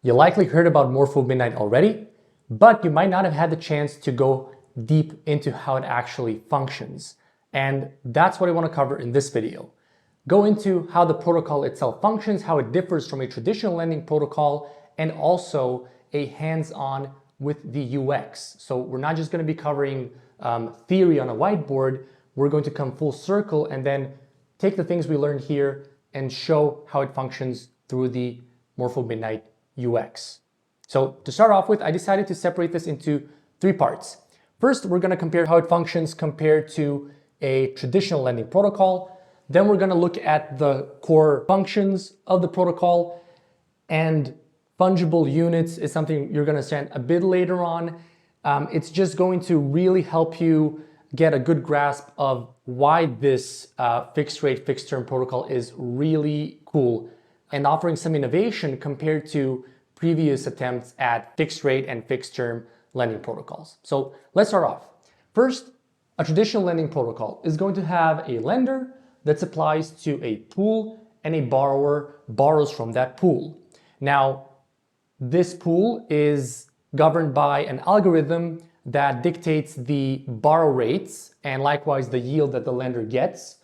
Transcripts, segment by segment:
You likely heard about Morpho Midnight already, but you might not have had the chance to go deep into how it actually functions. And that's what I want to cover in this video. Go into how the protocol itself functions, how it differs from a traditional lending protocol, and also a hands-on with the UX. So we're not just going to be covering theory on a whiteboard, we're going to come full circle and then take the things we learned here and show how it functions through the Morpho Midnight UX. So to start off with, I decided to separate this into three parts. First, we're going to compare how it functions compared to a traditional lending protocol. Then we're going to look at the core functions of the protocol, and fungible units is something you're going to understand a bit later on. It's just going to really help you get a good grasp of why this fixed rate, fixed term protocol is really cool and offering some innovation compared to previous attempts at fixed rate and fixed term lending protocols. So let's start off. First, a traditional lending protocol is going to have a lender that supplies to a pool and a borrower borrows from that pool. Now, this pool is governed by an algorithm that dictates the borrow rates and likewise the yield that the lender gets.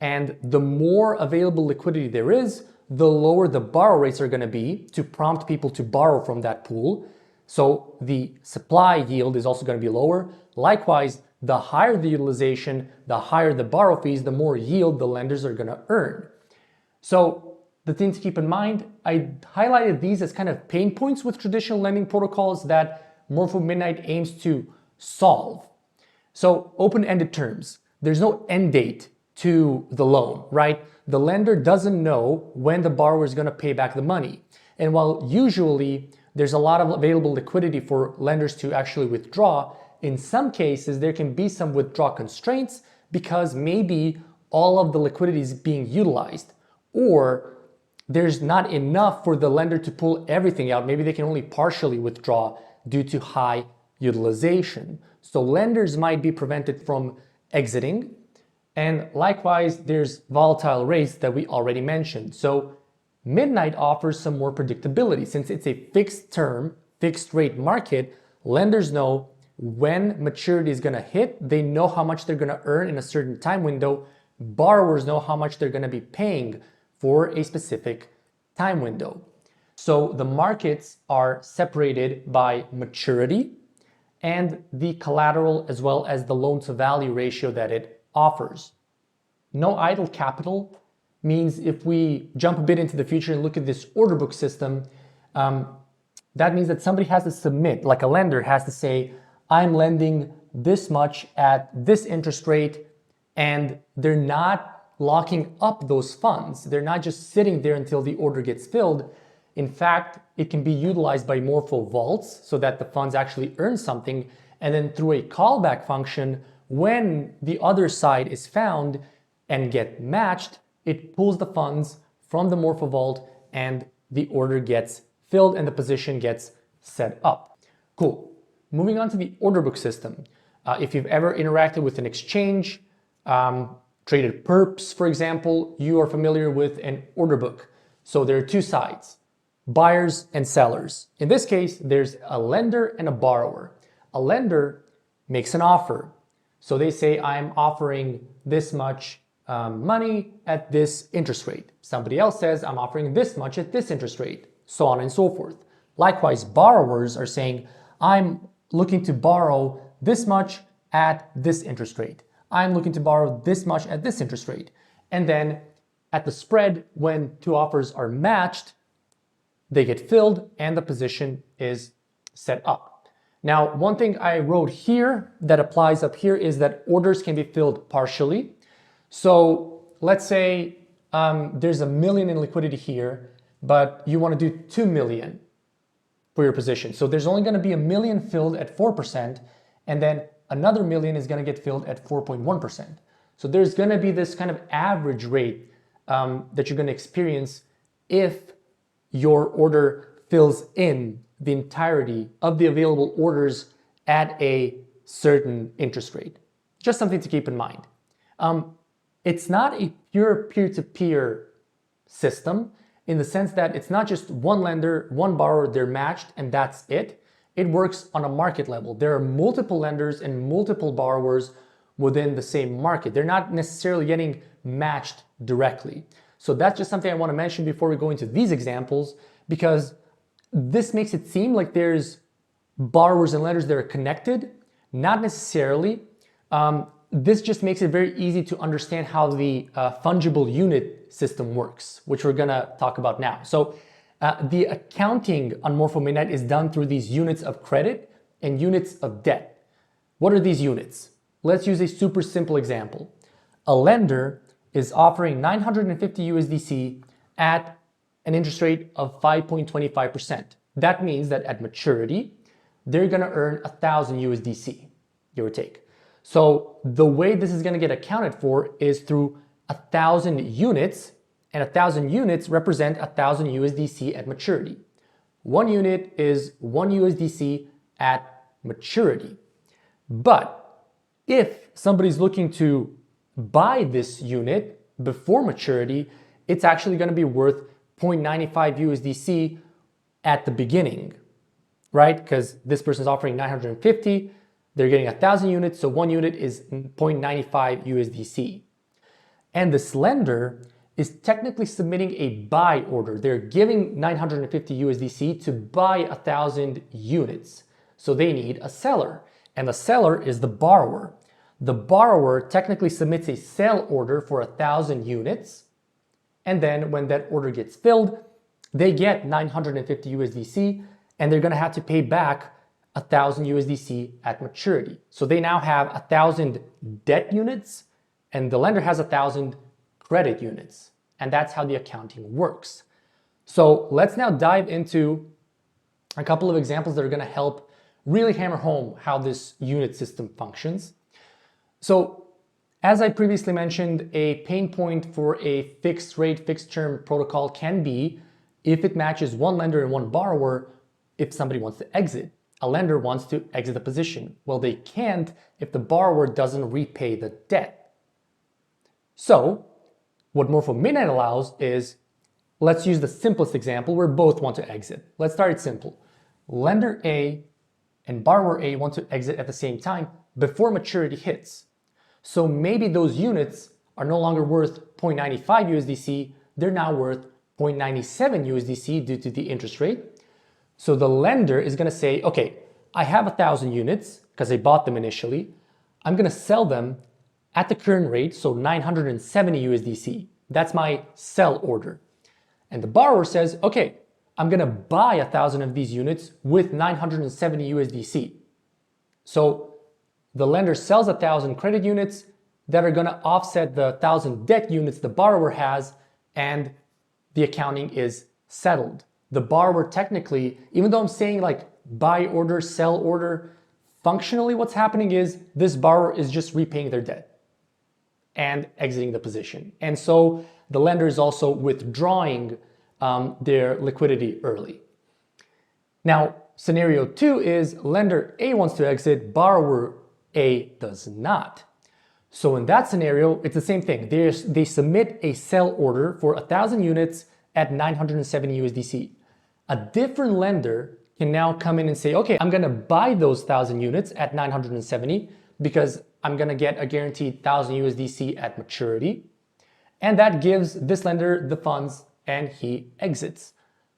And the more available liquidity there is, the lower the borrow rates are going to be to prompt people to borrow from that pool. So the supply yield is also going to be lower. Likewise, the higher the utilization, the higher the borrow fees, the more yield the lenders are going to earn. So the thing to keep in mind, I highlighted these as kind of pain points with traditional lending protocols that Morpho Midnight aims to solve. So open-ended terms, there's no end date to the loan, right? The lender doesn't know when the borrower is going to pay back the money. And while usually there's a lot of available liquidity for lenders to actually withdraw, in some cases there can be some withdrawal constraints because maybe all of the liquidity is being utilized, or there's not enough for the lender to pull everything out. Maybe they can only partially withdraw due to high utilization. So lenders might be prevented from exiting. And likewise, there's volatile rates that we already mentioned. So Midnight offers some more predictability. Since it's a fixed term, fixed rate market, lenders know when maturity is going to hit. They know how much they're going to earn in a certain time window. Borrowers know how much they're going to be paying for a specific time window. So the markets are separated by maturity and the collateral as well as the loan to value ratio that it offers. No idle capital means if we jump a bit into the future and look at this order book system, that means that somebody has to submit, like a lender has to say, I'm lending this much at this interest rate, and they're not locking up those funds. They're not just sitting there until the order gets filled. In fact, it can be utilized by Morpho vaults so that the funds actually earn something, and then through a callback function, when the other side is found and get matched, it pulls the funds from the Morpho vault and the order gets filled and the position gets set up. Cool. Moving on to the order book system. If you've ever interacted with an exchange, traded perps, for example, you are familiar with an order book. So there are two sides, buyers and sellers. In this case, there's a lender and a borrower. A lender makes an offer. So they say, I'm offering this much money at this interest rate. Somebody else says, I'm offering this much at this interest rate, so on and so forth. Likewise, borrowers are saying, I'm looking to borrow this much at this interest rate. I'm looking to borrow this much at this interest rate. And then at the spread, when two offers are matched, they get filled and the position is set up. Now, one thing I wrote here that applies up here is that orders can be filled partially. So let's say there's $1 million in liquidity here, but you want to do 2 million for your position. So there's only going to be $1 million filled at 4%, and then another $1 million is going to get filled at 4.1%. So there's going to be this kind of average rate that you're going to experience if your order fills in the entirety of the available orders at a certain interest rate. Just something to keep in mind. It's not a pure peer-to-peer system. in the sense that it's not just one lender, one borrower, they're matched and that's it. It works on a market level. There are multiple lenders and multiple borrowers within the same market. They're not necessarily getting matched directly. So that's just something I want to mention before we go into these examples, because this makes it seem like there's borrowers and lenders that are connected. Not necessarily. This just makes it very easy to understand how the fungible unit system works, which we're gonna talk about now. So the accounting on Morpho Midnight is done through these units of credit and units of debt. What are these units? Let's use a super simple example. A lender is offering 950 USDC at an interest rate of 5.25%. That means that at maturity, they're gonna earn 1,000 USDC, give or take. So the way this is gonna get accounted for is through 1,000 units, and 1,000 units represent 1,000 USDC at maturity. One unit is 1 USDC at maturity. But if somebody's looking to buy this unit before maturity, it's actually gonna be worth 0.95 USDC at the beginning, right? Because this person is offering 950, they're getting 1,000 units, so one unit is 0.95 USDC. And this lender is technically submitting a buy order. They're giving 950 USDC to buy 1,000 units. So they need a seller, and the seller is the borrower. The borrower technically submits a sell order for 1,000 units, and then when that order gets filled, they get 950 USDC, and they're gonna have to pay back 1,000 USDC at maturity. So they now have 1,000 debt units, and the lender has 1,000 credit units. And that's how the accounting works. So let's now dive into a couple of examples that are gonna help really hammer home how this unit system functions. So as I previously mentioned, a pain point for a fixed rate, fixed term protocol can be if it matches one lender and one borrower, if somebody wants to exit. A lender wants to exit the position. Well, they can't if the borrower doesn't repay the debt. So what Morpho Midnight allows is, let's use the simplest example where both want to exit. Let's start it simple. Lender A and borrower A want to exit at the same time before maturity hits. So maybe those units are no longer worth 0.95 USDC, they're now worth 0.97 USDC due to the interest rate. So the lender is gonna say, okay, I have 1,000 units because I bought them initially. I'm gonna sell them at the current rate, so 970 USDC. That's my sell order. And the borrower says, okay, I'm gonna buy 1,000 of these units with 970 USDC. So the lender sells 1,000 credit units that are gonna offset the 1,000 debt units the borrower has, and the accounting is settled. The borrower technically, even though I'm saying like buy order, sell order, functionally what's happening is this borrower is just repaying their debt and exiting the position. And so the lender is also withdrawing their liquidity early. Now, scenario 2 is lender A wants to exit, borrower A does not. So in that scenario, it's the same thing. They submit a sell order for 1,000 units at 970 USDC. A different lender can now come in and say, okay, I'm gonna buy those 1,000 units at 970 because I'm gonna get a guaranteed 1,000 USDC at maturity. And that gives this lender the funds and he exits.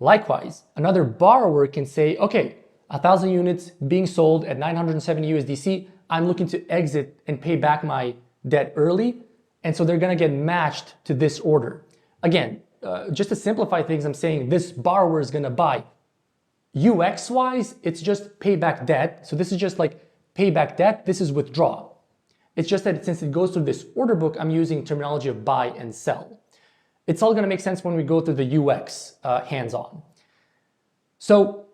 Likewise, another borrower can say, okay, 1,000 units being sold at 970 USDC, I'm looking to exit and pay back my debt early. And so they're gonna get matched to this order. Again, just to simplify things, I'm saying this borrower is gonna buy. UX-wise, it's just pay back debt. So this is just like pay back debt, this is withdraw. It's just that since it goes through this order book, I'm using terminology of buy and sell. It's all gonna make sense when we go through the UX hands-on. So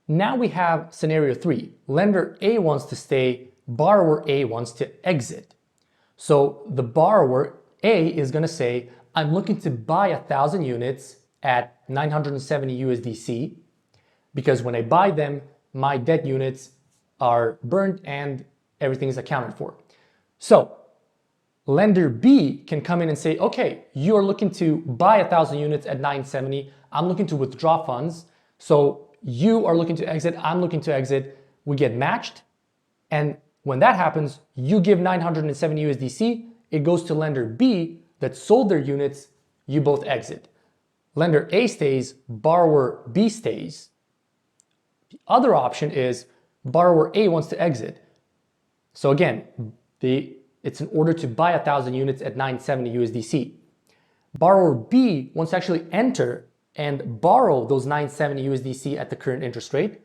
now we have scenario 3. Lender A wants to stay, borrower A wants to exit. So the borrower A is gonna say, I'm looking to buy 1,000 units at 970 USDC because when I buy them, my debt units are burnt and everything is accounted for. So lender B can come in and say, okay, you are looking to buy 1,000 units at 970. I'm looking to withdraw funds. So you are looking to exit. I'm looking to exit. We get matched. And when that happens, you give 970 USDC. It goes to lender B that sold their units. You both exit. Lender A stays, borrower B stays. The other option is borrower A wants to exit. So again, it's an order to buy 1,000 units at 970 USDC. Borrower B wants to actually enter and borrow those 970 USDC at the current interest rate.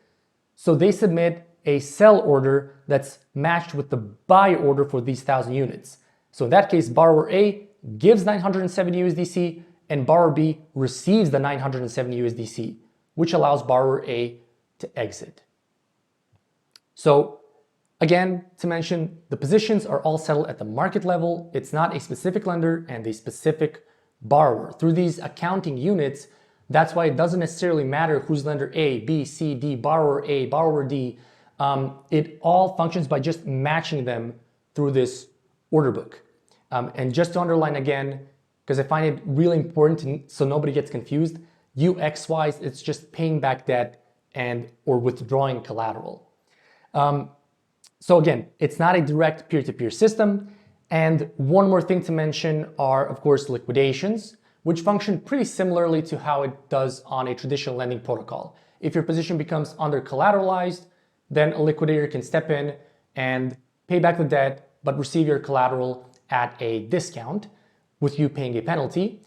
So they submit a sell order that's matched with the buy order for these 1,000 units. So in that case, borrower A gives 970 USDC and borrower B receives the 970 USDC, which allows borrower A to exit. So again, to mention, the positions are all settled at the market level. It's not a specific lender and a specific borrower. Through these accounting units, that's why it doesn't necessarily matter who's lender A, B, C, D, borrower A, borrower D. It all functions by just matching them through this order book. And just to underline again, because I find it really important so nobody gets confused, UX-wise, it's just paying back debt and or withdrawing collateral. So again, it's not a direct peer-to-peer system. And one more thing to mention are, of course, liquidations, which function pretty similarly to how it does on a traditional lending protocol. If your position becomes under-collateralized, then a liquidator can step in and pay back the debt, but receive your collateral at a discount with you paying a penalty.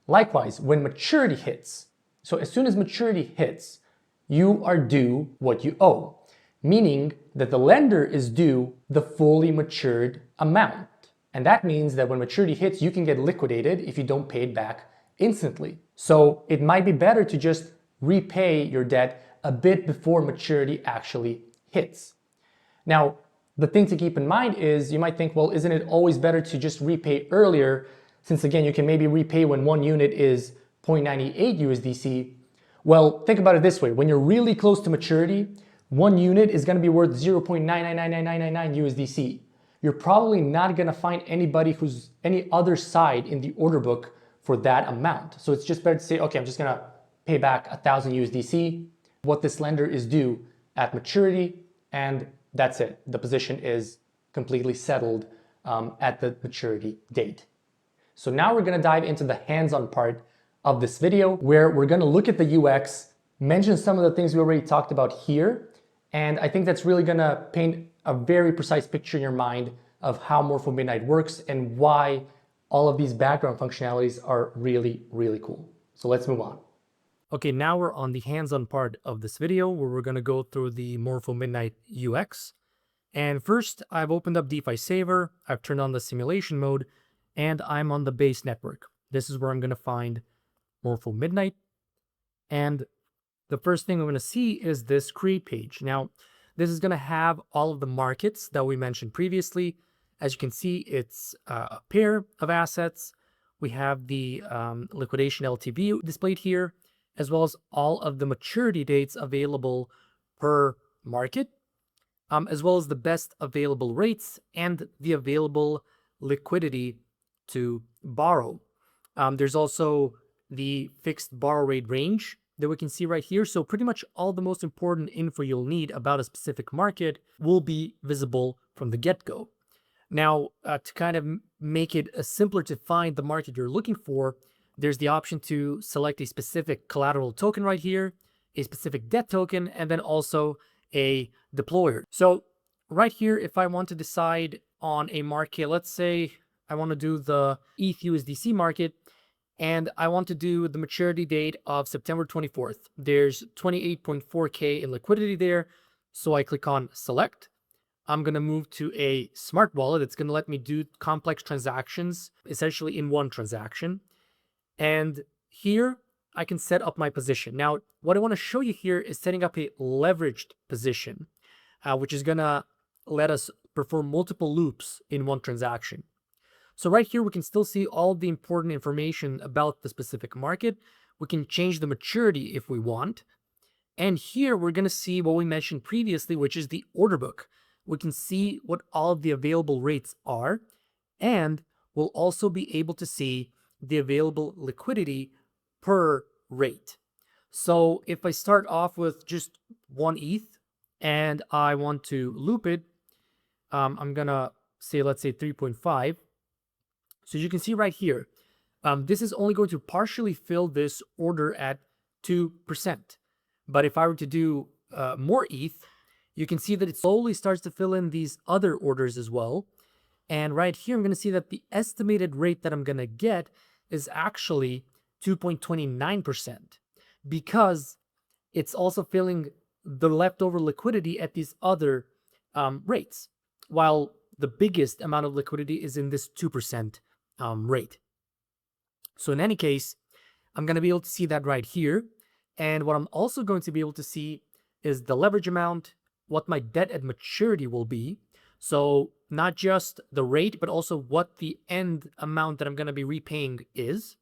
Likewise, when maturity hits, so as soon as maturity hits, you are due what you owe, meaning that the lender is due the fully matured amount. And that means that when maturity hits, you can get liquidated if you don't pay it back instantly. So it might be better to just repay your debt a bit before maturity actually hits. Now, the thing to keep in mind is you might think, well, isn't it always better to just repay earlier? Since again, you can maybe repay when one unit is 0.98 USDC. Well, think about it this way. When you're really close to maturity, one unit is going to be worth 0.9999999 USDC. You're probably not going to find anybody who's any other side in the order book for that amount. So it's just better to say, okay, I'm just going to pay back 1,000 USDC, what this lender is due at maturity, and that's it. The position is completely settled at the maturity date. So now we're going to dive into the hands-on part of this video where we're going to look at the UX, mention some of the things we already talked about here, and I think that's really going to paint a very precise picture in your mind of how Morpho Midnight works and why all of these background functionalities are really, really cool. So let's move on. Okay, now we're on the hands-on part of this video where we're going to go through the Morpho Midnight UX. And first, I've opened up DeFi Saver, I've turned on the simulation mode, and I'm on the base network. This is where I'm going to find Morpho Midnight. And the first thing I'm going to see is this create page. Now, this is going to have all of the markets that we mentioned previously. As you can see, it's a pair of assets. We have the liquidation LTV displayed here, as well as all of the maturity dates available per market, as well as the best available rates and the available liquidity to borrow. There's also the fixed borrow rate range that we can see right here. So pretty much all the most important info you'll need about a specific market will be visible from the get-go. Now, to kind of make it simpler to find the market you're looking for, there's the option to select a specific collateral token right here, a specific debt token, and then also a deployer. So right here, if I want to decide on a market, let's say I want to do the ETH USDC market, and I want to do the maturity date of September 24th. There's 28.4K in liquidity there. So I click on select. I'm going to move to a smart wallet. It's going to let me do complex transactions, essentially in one transaction. And here I can set up my position. Now, what I want to show you here is setting up a leveraged position, which is going to let us perform multiple loops in one transaction. So right here, we can still see all the important information about the specific market. We can change the maturity if we want. And here we're going to see what we mentioned previously, which is the order book. We can see what all of the available rates are, and we'll also be able to see the available liquidity per rate. So if I start off with just 1 ETH and I want to loop it, I'm gonna say, let's say 3.5. So you can see right here, this is only going to partially fill this order at 2%. But if I were to do more ETH, you can see that it slowly starts to fill in these other orders as well. And right here, I'm going to see that the estimated rate that I'm going to get is actually 2.29% because it's also filling the leftover liquidity at these other rates, while the biggest amount of liquidity is in this 2% rate. So in any case, I'm going to be able to see that right here. And what I'm also going to be able to see is the leverage amount, what my debt at maturity will be. So not just the rate, but also what the end amount that I'm going to be repaying is,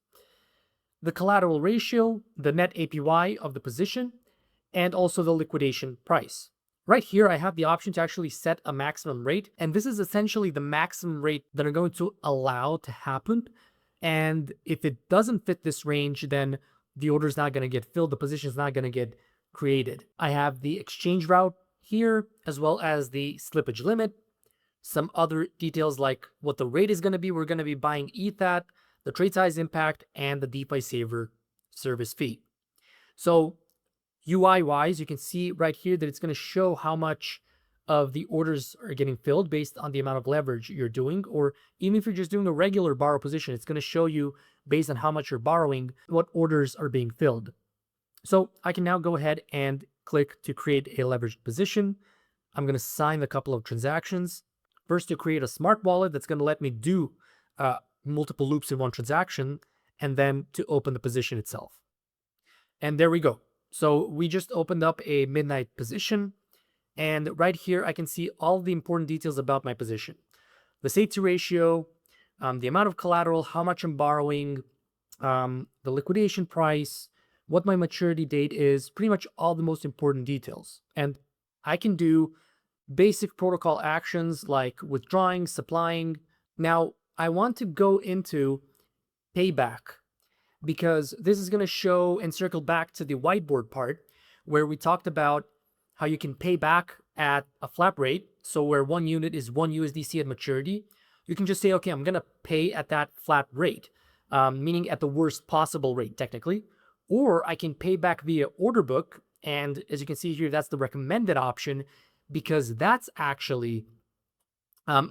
the collateral ratio, the net APY of the position, and also the liquidation price. Right here, I have the option to actually set a maximum rate, and this is essentially the maximum rate that I'm going to allow to happen. And if it doesn't fit this range, then the order is not going to get filled, the position is not going to get created. I have the exchange route here, as well as the slippage limit, some other details like what the rate is going to be. We're going to be buying ETH at, the trade size impact, and the DeFi Saver service fee. So UI-wise, you can see right here that it's going to show how much of the orders are getting filled based on the amount of leverage you're doing, or even if you're just doing a regular borrow position, it's going to show you based on how much you're borrowing, what orders are being filled. So I can now go ahead and click to create a leveraged position. I'm going to sign a couple of transactions. First, to create a smart wallet that's going to let me do multiple loops in one transaction, and then to open the position itself. And there we go. So we just opened up a midnight position. And right here, I can see all the important details about my position. The safety ratio, the amount of collateral, how much I'm borrowing, the liquidation price, what my maturity date is, pretty much all the most important details. And I can do basic protocol actions like withdrawing, supplying. Now, I want to go into payback because this is going to show and circle back to the whiteboard part where we talked about how you can pay back at a flat rate. So where 1 unit is 1 USDC at maturity, you can just say, okay, I'm going to pay at that flat rate, meaning at the worst possible rate technically. Or I can pay back via order book. And as you can see here, that's the recommended option because that's actually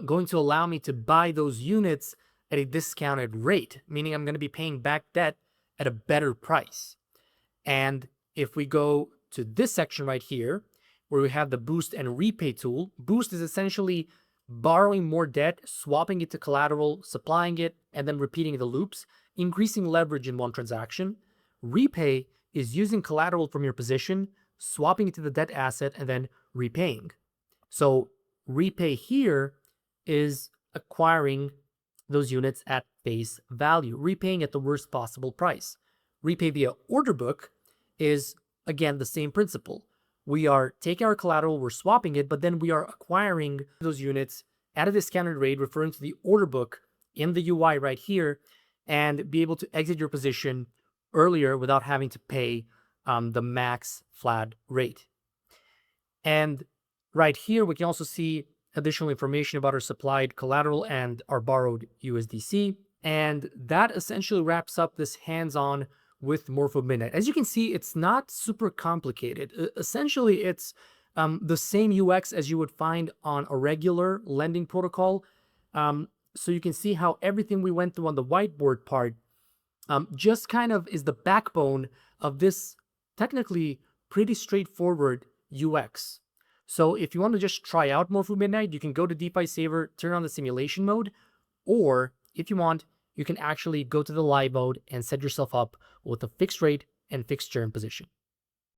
going to allow me to buy those units at a discounted rate, meaning I'm going to be paying back debt at a better price. And if we go to this section right here, where we have the boost and repay tool, boost is essentially borrowing more debt, swapping it to collateral, supplying it, and then repeating the loops, increasing leverage in one transaction. Repay is using collateral from your position, swapping it to the debt asset, and then repaying. So repay here is acquiring those units at face value, repaying at the worst possible price. Repay via order book is, again, the same principle. We are taking our collateral, we're swapping it, but then we are acquiring those units at a discounted rate, referring to the order book in the UI right here, and be able to exit your position earlier without having to pay the max flat rate. And right here, we can also see additional information about our supplied collateral and our borrowed USDC. And that essentially wraps up this hands-on with Morpho Midnight. As you can see, it's not super complicated. Essentially, it's the same UX as you would find on a regular lending protocol. So you can see how everything we went through on the whiteboard part just kind of is the backbone of this technically pretty straightforward UX. So if you want to just try out Morpho Midnight, you can go to DeFi Saver, turn on the simulation mode, or if you want, you can actually go to the live mode and set yourself up with a fixed rate and fixed term position.